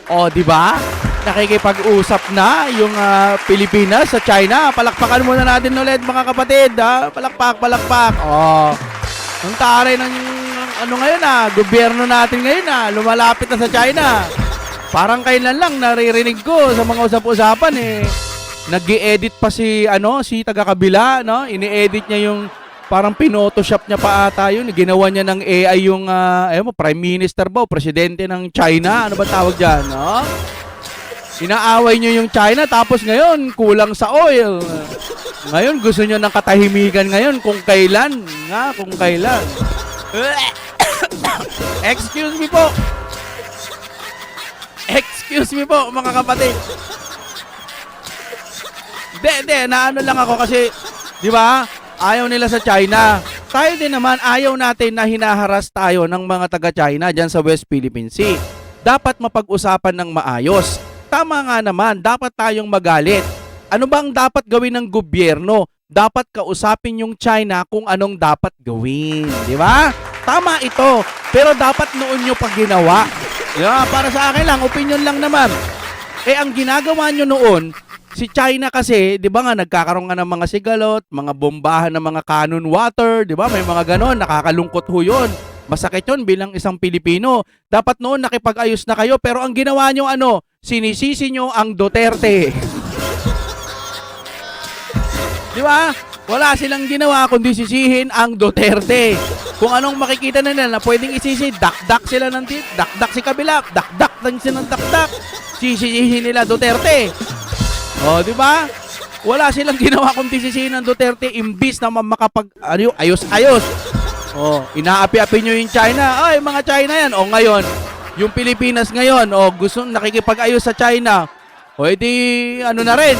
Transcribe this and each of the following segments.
O, di ba? Nakikipag-usap na yung Pilipinas sa China. Palakpakan muna natin ulit mga kapatid. Ha? Palakpak, palakpak. O, ang taray ng ano ngayon gobyerno natin ngayon lumalapit na sa China. Parang kailan lang naririnig ko sa mga usap-usapan nag-i-edit pa si taga-kabila, no? Ini-edit niya yung parang pinotoshop niya pa ata yun. Ginawa niya ng AI yung Prime Minister ba o Presidente ng China. Ano ba tawag diyan, no? Inaaway niyo yung China tapos ngayon kulang sa oil. Ngayon gusto niyo ng katahimikan ngayon kung kailan. Excuse me po. Excuse me po mga kapatid. Naano lang ako kasi, di ba? Ayaw nila sa China. Tayo din naman, ayaw natin na hinaharas tayo ng mga taga-China dyan sa West Philippine Sea. Dapat mapag-usapan ng maayos. Tama nga naman, dapat tayong magalit. Ano bang dapat gawin ng gobyerno? Dapat kausapin yung China kung anong dapat gawin. Di ba? Tama ito. Pero dapat noon nyo pa ginawa. Para sa akin lang, opinion lang naman. Ang ginagawa nyo noon, si China kasi, di ba nga, nagkakaroon nga ng mga sigalot, mga bombahan ng mga cannon water, di ba? May mga ganon, nakakalungkot ho yun. Masakit yun bilang isang Pilipino. Dapat noon nakipag-ayos na kayo, pero ang ginawa nyo sinisisi nyo ang Duterte. Di ba? Wala silang ginawa kundi sisihin ang Duterte. Kung anong makikita na nila na pwedeng isisi, dakdak sila ng dakdak si kabila, dakdak lang sila ng dakdak. Sisihin nila Duterte. O, di ba? Wala silang ginawa kundi sisihin ng Duterte imbis na ayos-ayos. O, inaapi-api nyo yung China. Ay, mga China yan. O, ngayon, yung Pilipinas ngayon, gusto nakikipag-ayos sa China. O, edi, na rin.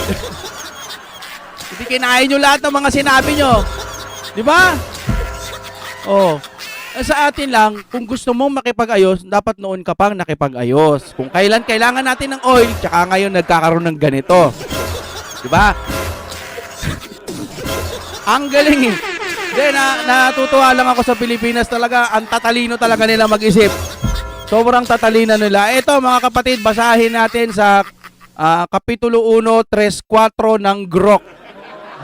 Hindi kinain nyo lahat ng mga sinabi nyo. Di ba? Sa atin lang, kung gusto mong makipag-ayos, dapat noon ka pang nakipag-ayos. Kung kailan kailangan natin ng oil, tsaka ngayon nagkakaroon ng ganito. Di ba? Ang galing natutuwa lang ako sa Pilipinas talaga. Ang tatalino talaga nila mag-isip. Sobrang tatalino nila. Ito mga kapatid, basahin natin sa Kapitulo 1, 3-4 ng Grok.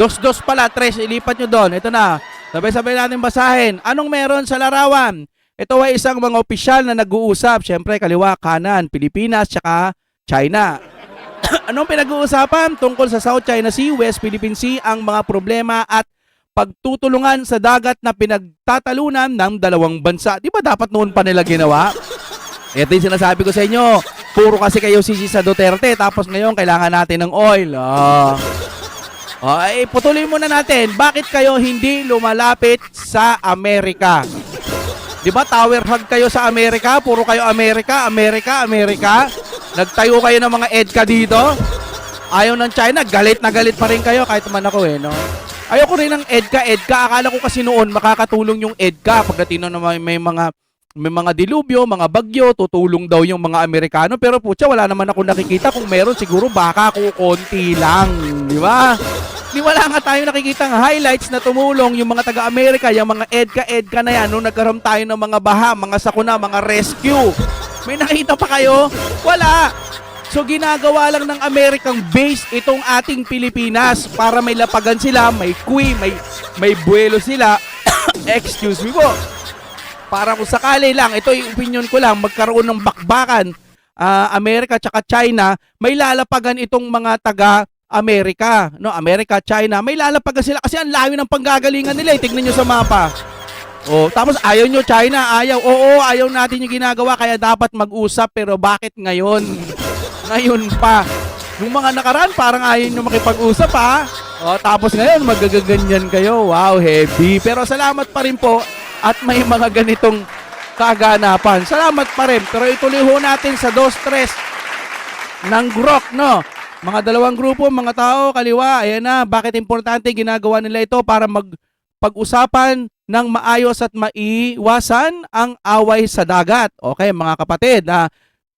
2-2 pala, 3. Ilipat nyo doon. Ito na. Sabay-sabay natin basahin. Anong meron sa larawan? Ito ay isang mga opisyal na nag-uusap. Siyempre, kaliwa, kanan, Pilipinas, tsaka China. Anong pinag-uusapan? Tungkol sa South China Sea, West Philippine Sea, ang mga problema at pagtutulungan sa dagat na pinagtatalunan ng dalawang bansa. Di ba dapat noon pa nila ginawa? Ito yung sinasabi ko sa inyo. Puro kasi kayo sisi sa Duterte, tapos ngayon kailangan natin ng oil. Patuloy muna natin. Bakit kayo hindi lumalapit sa Amerika? Di ba tower hug kayo sa Amerika? Puro kayo Amerika, Amerika, Amerika. Nagtayo kayo ng mga EDCA dito. Ayaw ng China, galit na galit pa rin kayo kahit man ako no? Ayoko rin ng EDCA. Akala ko kasi noon makakatulong yung EDCA pagdating na may mga dilubyo, mga bagyo, tutulong daw yung mga Amerikano. Pero putya, wala naman ako nakikita. Kung meron, siguro baka kukunti lang. Di ba? Wala nga tayo nakikitang highlights na tumulong yung mga taga-Amerika, yung mga EDCA na yan, nung nagkaroon tayo ng mga baha, mga sakuna, mga rescue. May nakita pa kayo? Wala. So ginagawa lang ng Amerikang base itong ating Pilipinas para may lapagan sila, may kui, may buwelo sila. Excuse me po. Para kung sakali lang, ito yung opinion ko lang, magkaroon ng bakbakan, Amerika tsaka China, may lalapagan itong mga taga-Amerika, no? Amerika, China, may lalapagan sila kasi ang layo ng panggagalingan nila. Tignan nyo sa mapa. Tapos ayaw nyo China, ayaw. Oo, ayaw natin yung ginagawa, kaya dapat mag-usap. Pero bakit ngayon? Ngayon pa. Nung mga nakaraan, parang ayaw nyo makipag-usap ha. Tapos ngayon, magaganyan kayo. Wow, heavy. Pero salamat pa rin po. At may mga ganitong kaganapan. Salamat pa rin. Pero ituloy ho natin sa 2-3 ng Grok, no? Mga dalawang grupo, mga tao, kaliwa, ayan na. Bakit importante ginagawa nila ito para pag-usapan ng maayos at maiwasan ang away sa dagat? Okay, mga kapatid.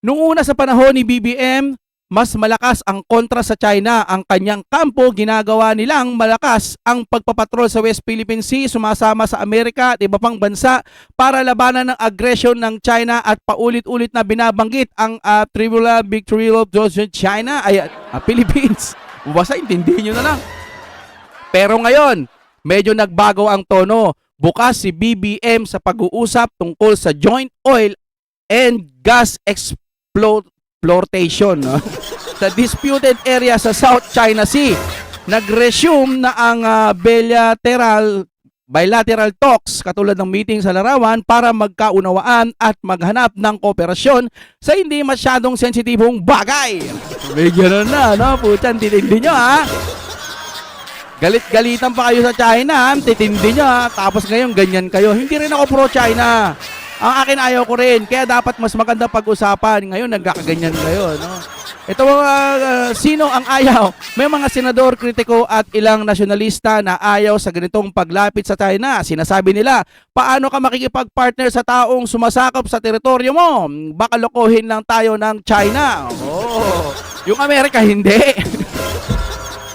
Nung una sa panahon ni BBM, mas malakas ang kontra sa China. Ang kanyang kampo, ginagawa nilang malakas ang pagpapatrol sa West Philippine Sea, sumasama sa Amerika at iba pang bansa para labanan ng aggression ng China at paulit-ulit na binabanggit ang tribula victory of China ay Philippines. Basta intindihin nyo na lang. Pero ngayon, medyo nagbago ang tono. Bukas si BBM sa pag-uusap tungkol sa joint oil and gas exploitation sa disputed area sa South China Sea. Nag-resume na ang bilateral talks katulad ng meeting sa larawan para magkaunawaan at maghanap ng kooperasyon sa hindi masyadong sensitibong bagay. May gano'n na, no? Putan, titindi nyo, ha? Galit-galitan pa kayo sa China, titindi nyo, ha? Tapos ngayon, ganyan kayo. Hindi rin ako pro-China. Ang akin ayaw ko rin. Kaya dapat mas maganda pag-usapan. Ngayon, nagkakaganyan kayo, no? Ito sino ang ayaw? May mga senador, kritiko at ilang nasyonalista na ayaw sa ganitong paglapit sa China. Sinasabi nila, paano ka makikipag-partner sa taong sumasakop sa teritoryo mo? Baka lokohin lang tayo ng China. Oh, yung Amerika, hindi.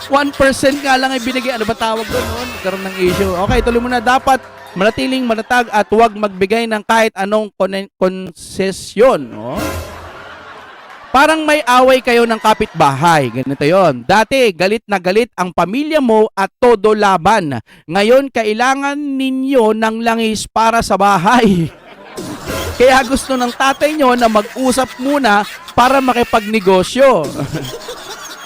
1% nga lang ay binigay. Ano ba tawag doon? Nagkaroon ng issue. Okay, tuloy muna. Dapat manatiling matatag at huwag magbigay ng kahit anong konsesyon. No? Parang may away kayo ng kapitbahay. Ganito yon. Dati, galit na galit ang pamilya mo at todo laban. Ngayon, kailangan ninyo ng langis para sa bahay. Kaya gusto ng tatay nyo na mag-usap muna para makipagnegosyo.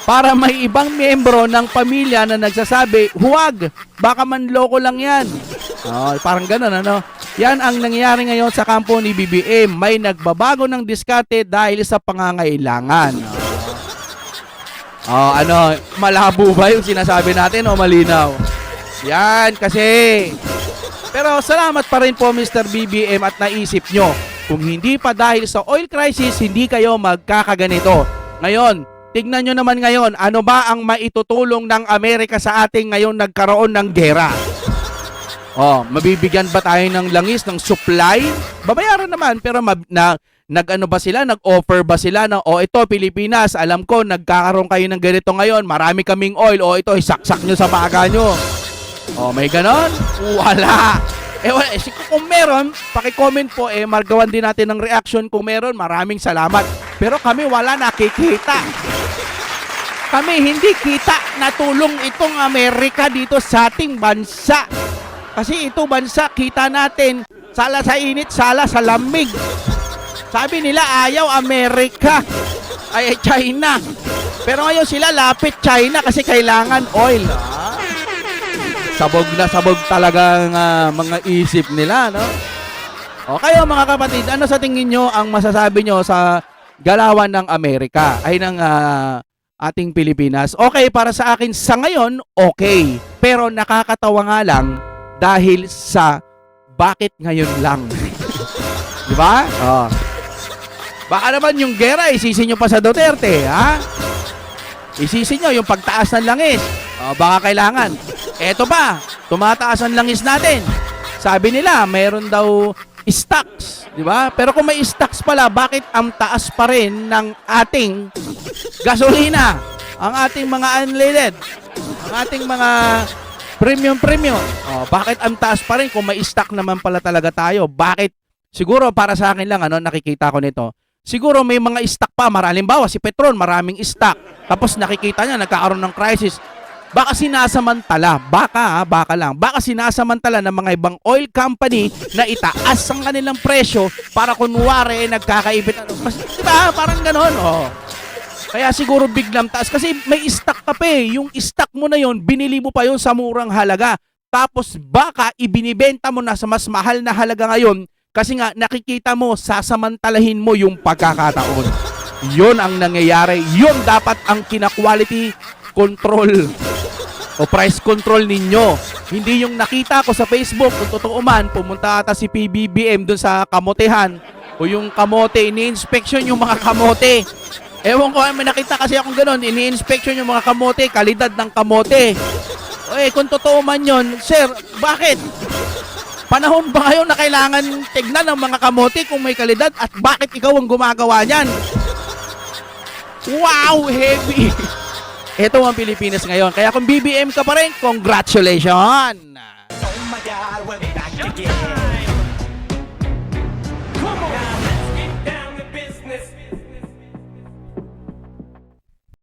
Para may ibang miyembro ng pamilya na nagsasabi, huwag, baka manloko lang yan. Parang gano'n, ano? Yan ang nangyayari ngayon sa kampo ni BBM. May nagbabago ng diskarte dahil sa pangangailangan. Malabo ba yung sinasabi natin o malinaw? Yan, kasi. Pero salamat pa rin po Mr. BBM at naisip nyo. Kung hindi pa dahil sa oil crisis, hindi kayo magkakaganito. Ngayon, tignan nyo naman ngayon, ano ba ang maitutulong ng Amerika sa ating ngayon nagkaroon ng gera? Mabibigyan ba tayo ng langis, ng supply? Babayaran naman, pero nag-ano ba sila? Nag-offer ba sila na, ito Pilipinas, alam ko, nagkakaroon kayo ng ganito ngayon, marami kaming oil, ito, isaksak nyo sa baga nyo. May ganon? Wala. Kung meron, paki-comment po, margawan din natin ng reaction kung meron, maraming salamat. Pero kami wala nakikita. Kami hindi kita na tulong itong Amerika dito sa ating bansa. Kasi ito bansa, kita natin, sala sa init, sala sa lamig. Sabi nila, ayaw Amerika, ay China. Pero ngayon sila, lapit China kasi kailangan oil. Sabog na sabog talagang mga isip nila, no? Kayo mga kapatid, ano sa tingin nyo ang masasabi nyo sa galawan ng Amerika, ay ng ating Pilipinas? Okay, para sa akin, sa ngayon, okay. Pero nakakatawa nga lang, dahil sa bakit ngayon lang. Di ba? Baka naman yung gera, isisi nyo pa sa Duterte, ha? Isisi nyo yung pagtaas ng langis. Baka kailangan. Eto pa, tumataas ang langis natin. Sabi nila, mayroon daw stocks, di ba? Pero kung may stocks pala, bakit ang taas pa rin ng ating gasolina? Ang ating mga unleaded? Ang ating mga premium. Bakit ang taas pa rin kung may stock naman pala talaga tayo? Bakit? Siguro para sa akin lang, nakikita ko nito. Siguro may mga stock pa. Halimbawa, si Petron, maraming stock. Tapos nakikita niya, nagkakaroon ng crisis. Baka sinasamantala. Baka lang. Baka sinasamantala ng mga ibang oil company na itaas ang kanilang presyo para kunwari nagkakaibit. Diba? Parang ganon. Kaya siguro biglang taas kasi may stock ka pa eh. Yung stock mo na yon, binili mo pa yon sa murang halaga. Tapos baka ibinibenta mo na sa mas mahal na halaga ngayon kasi nga nakikita mo, sasamantalahin mo yung pagkakataon. Yun ang nangyayari. Yun dapat ang kina-quality control o price control ninyo. Hindi yung nakita ko sa Facebook, kung totoo man, pumunta ata si PBBM dun sa kamotehan o yung kamote, ini-inspection yung mga kamote. Ewan ko, may nakita kasi akong gano'n, ini-inspection yung mga kamote, kalidad ng kamote. Kung totoo man yun, sir, bakit? Panahon ba ngayon na kailangan tignan ng mga kamote kung may kalidad at bakit ikaw ang gumagawa niyan? Wow, heavy! Ito ang Pilipinas ngayon. Kaya kung BBM ka pa rin, congratulations!